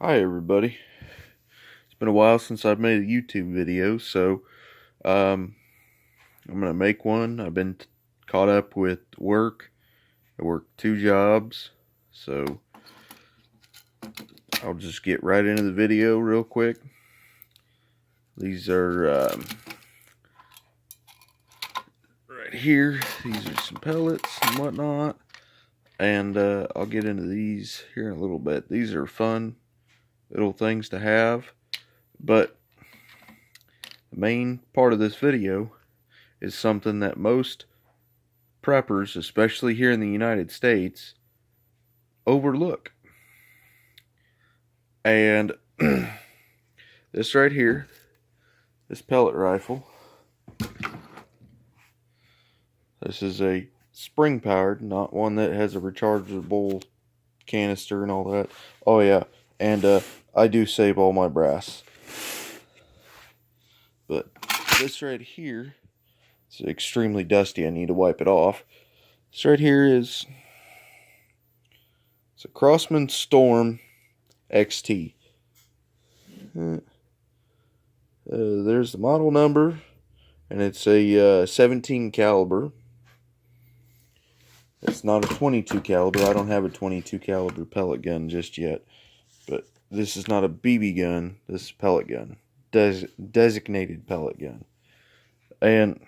Hi everybody. It's been a while since I've made a YouTube video, so I'm gonna make one. I've been caught up with work. I work 2 jobs, so I'll just get right into the video real quick. These are right here. These are some pellets and whatnot, and I'll get into these here in a little bit. These are fun little things to have, but the main part of this video is something that most preppers, especially here in the United States, overlook. And this right here, this pellet rifle, this is a spring powered, not one that has a rechargeable canister and all that. Oh yeah, and I do save all my brass. But this right here, it's extremely dusty. I need to wipe it off. This right here is, it's a Crossman Storm XT. There's the model number, and it's a 17 caliber. It's not a 22 caliber. I don't have a 22 caliber pellet gun just yet, but this is not a BB gun. This is a pellet gun, designated pellet gun. And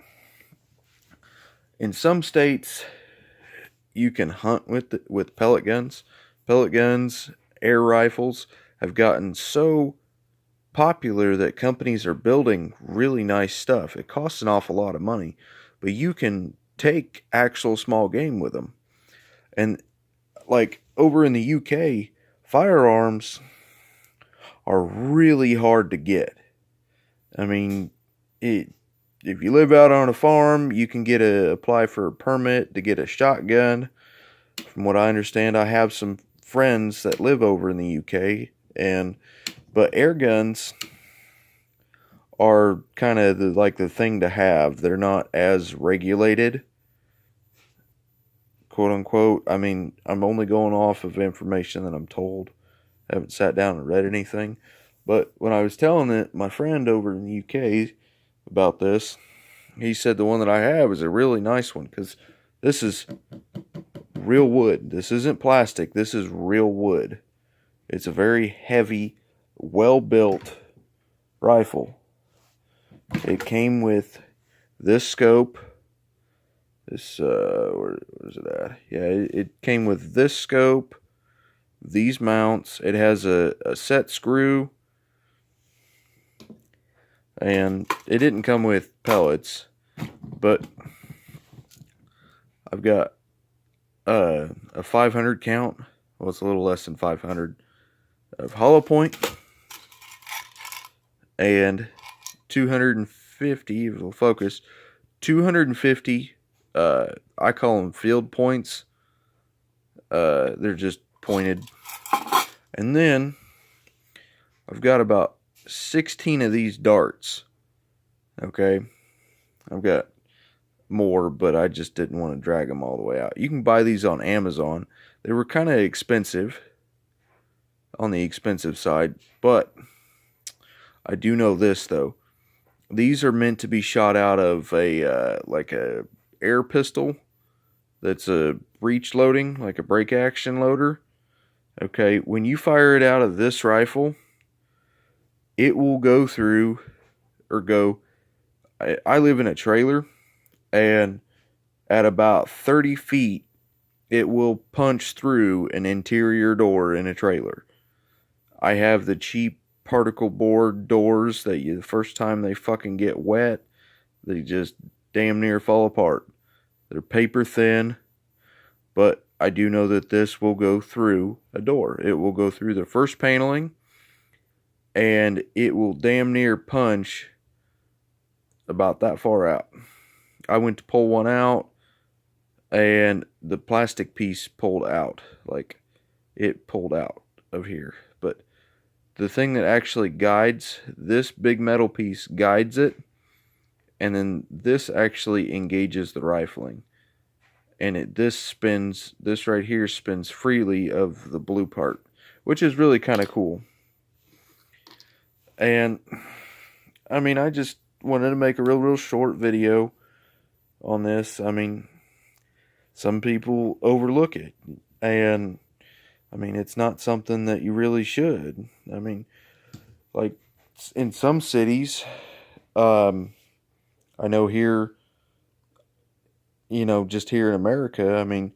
in some states, you can hunt with pellet guns. Pellet guns, air rifles have gotten so popular that companies are building really nice stuff. It costs an awful lot of money, but you can take actual small game with them. And like over in the UK, firearms are really hard to get. I mean, if you live out on a farm, you can apply for a permit to get a shotgun. From what I understand, I have some friends that live over in the UK, but air guns are kind of like the thing to have. They're not as regulated, quote unquote. I mean, I'm only going off of information that I'm told. I haven't sat down and read anything. But when I was telling my friend over in the UK about this, he said the one that I have is a really nice one, because this is real wood. This isn't plastic. This is real wood. It's a very heavy, well-built rifle. It came with this scope. This, where is it at? Yeah, it came with this scope, these mounts. It has a set screw. And it didn't come with pellets, but I've got a 500 count. Well, it's a little less than 500 of hollow point, and 250, if it'll focus, 250, I call them field points. They're just pointed. And then I've got about 16 of these darts. Okay, I've got more, but I just didn't want to drag them all the way out. You can buy these on Amazon. They were kind of expensive, on the expensive side, but I do know this though. These are meant to be shot out of a like a air pistol that's a breech loading, like a break action loader. Okay, when you fire it out of this rifle, it will go through, or go, I live in a trailer, and at about 30 feet, it will punch through an interior door in a trailer. I have the cheap particle board doors that the first time they fucking get wet, they just damn near fall apart. They're paper thin, but I do know that this will go through a door. It will go through the first paneling, and it will damn near punch about that far out. I went to pull one out, and the plastic piece pulled out. Like, it pulled out of here. But the thing that actually guides, this big metal piece guides it, and then this actually engages the rifling. And this right here spins freely of the blue part, which is really kind of cool. And I mean, I just wanted to make a real short video on this. I mean, some people overlook it, and I mean, it's not something that you really should. I mean, like in some cities, I know here, just here in America, I mean,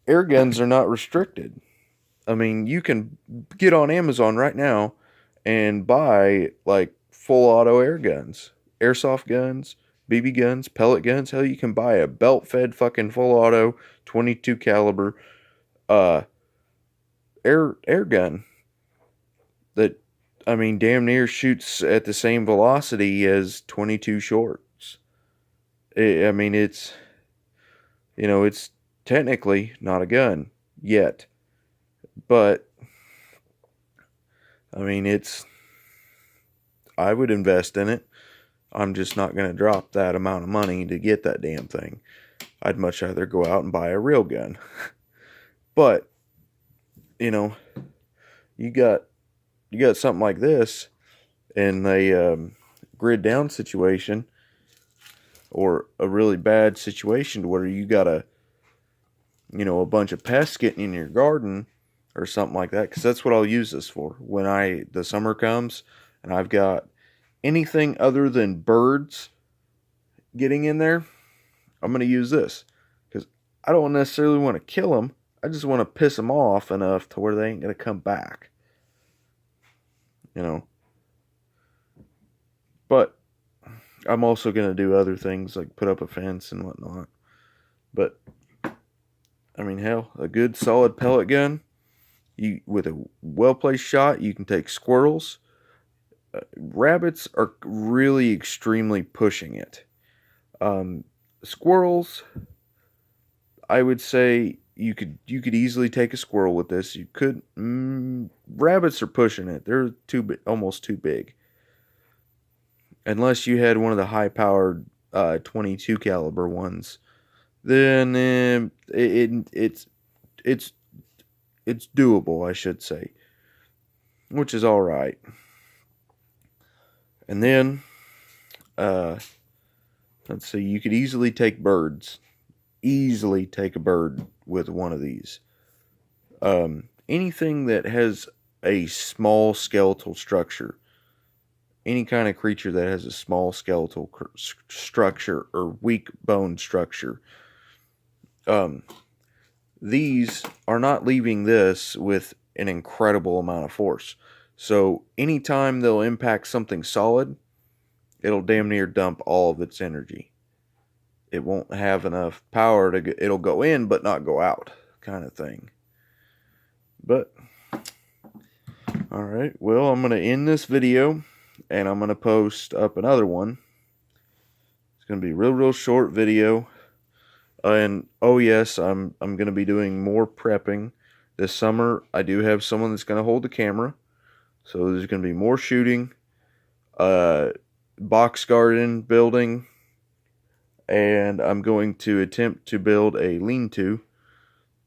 air guns are not restricted. I mean, you can get on Amazon right now and buy like full auto air guns, airsoft guns, BB guns, pellet guns. Hell, you can buy a belt fed fucking full auto 22 caliber uh air gun that, I mean, damn near shoots at the same velocity as 22 shorts. I mean, it's technically not a gun yet, but I mean, I would invest in it. I'm just not going to drop that amount of money to get that damn thing. I'd much rather go out and buy a real gun. But, you got something like this in a grid down situation, or a really bad situation where you got a bunch of pests getting in your garden or something like that, because that's what I'll use this for when the summer comes and I've got anything other than birds getting in there. I'm going to use this because I don't necessarily want to kill them. I just want to piss them off enough to where they ain't going to come back. But I'm also going to do other things like put up a fence and whatnot. But I mean, hell, a good solid pellet gun, with a well-placed shot, you can take squirrels. Rabbits are really extremely pushing it. Squirrels, I would say you could easily take a squirrel with this. You could. Rabbits are pushing it. They're almost too big. Unless you had one of the high-powered 22 caliber ones, then it's doable, I should say, which is all right. And then, let's see, you could easily take birds. Easily take a bird with one of these. Anything that has a small skeletal structure. Any kind of creature that has a small skeletal structure or weak bone structure. These are not leaving this with an incredible amount of force. So anytime they'll impact something solid, it'll damn near dump all of its energy. It won't have enough power it'll go in but not go out, kind of thing. But, alright, well, I'm going to end this video, and I'm going to post up another one. It's going to be a real short video. And, oh yes, I'm going to be doing more prepping this summer. I do have someone that's going to hold the camera. So there's going to be more shooting, box garden building, and I'm going to attempt to build a lean-to,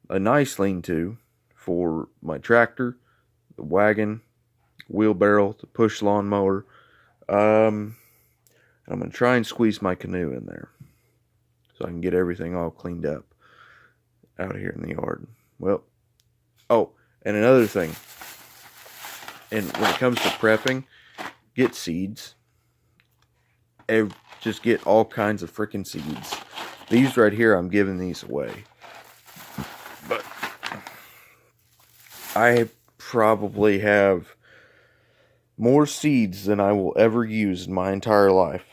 a nice lean-to for my tractor, the wagon, wheelbarrow, the push lawnmower. I'm going to try and squeeze my canoe in there so I can get everything all cleaned up out here in the yard. Well, oh, and another thing. And when it comes to prepping, get seeds. Just get all kinds of freaking seeds. These right here, I'm giving these away. But I probably have more seeds than I will ever use in my entire life.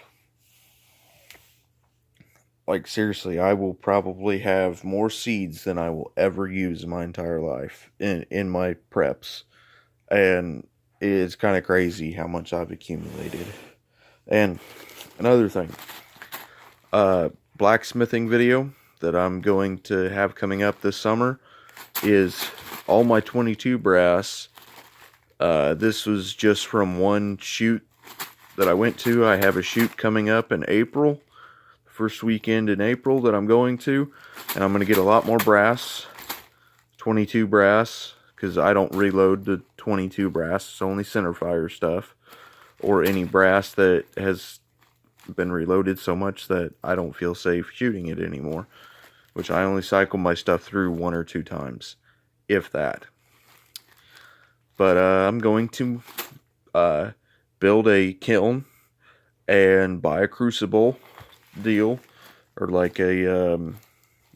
Like, seriously, I will probably have more seeds than I will ever use in my entire life in my preps. And it's kind of crazy how much I've accumulated. And another thing, blacksmithing video that I'm going to have coming up this summer is all my 22 brass. This was just from one shoot that I went to. I have a shoot coming up in April, first weekend in April that I'm going to, and I'm going to get a lot more brass, 22 brass, because I don't reload the 22 brass. It's only centerfire stuff. or any brass that has been reloaded so much that I don't feel safe shooting it anymore, which I only cycle my stuff through 1 or 2 times, if that. But I'm going to build a kiln and buy a crucible deal, or like a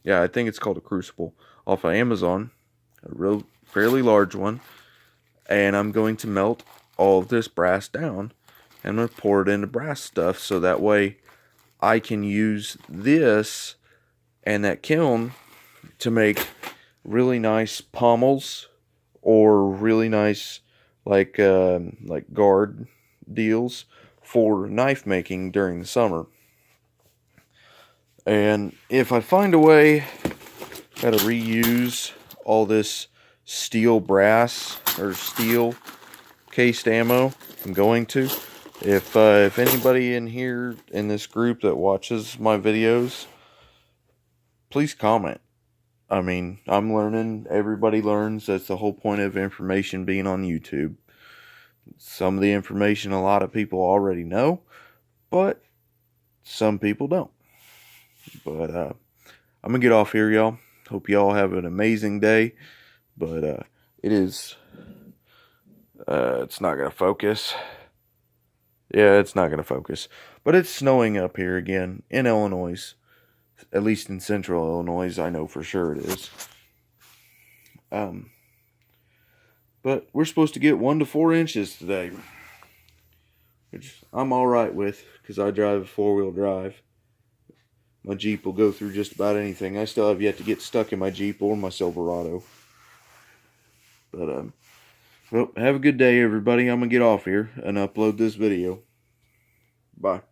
yeah, I think it's called a crucible, off of Amazon, a fairly large one. And I'm going to melt all of this brass down. I'm going to pour it into brass stuff, so that way I can use this and that kiln to make really nice pommels, or really nice like guard deals for knife making during the summer. And if I find a way how to reuse all this steel brass or steel cased ammo, I'm going to. If anybody in here in this group that watches my videos, please comment. I mean, I'm learning. Everybody learns. That's the whole point of information being on YouTube. Some of the information a lot of people already know, but some people don't. But I'm gonna get off here, y'all. Hope y'all have an amazing day. But it is it's not gonna focus. Yeah, it's not gonna focus. But it's snowing up here again in Illinois. At least in central Illinois, I know for sure it is. But we're supposed to get 1 to 4 inches today, which I'm alright with, because I drive a 4-wheel drive. My Jeep will go through just about anything. I still have yet to get stuck in my Jeep or my Silverado. But, well, have a good day, everybody. I'm going to get off here and upload this video. Bye.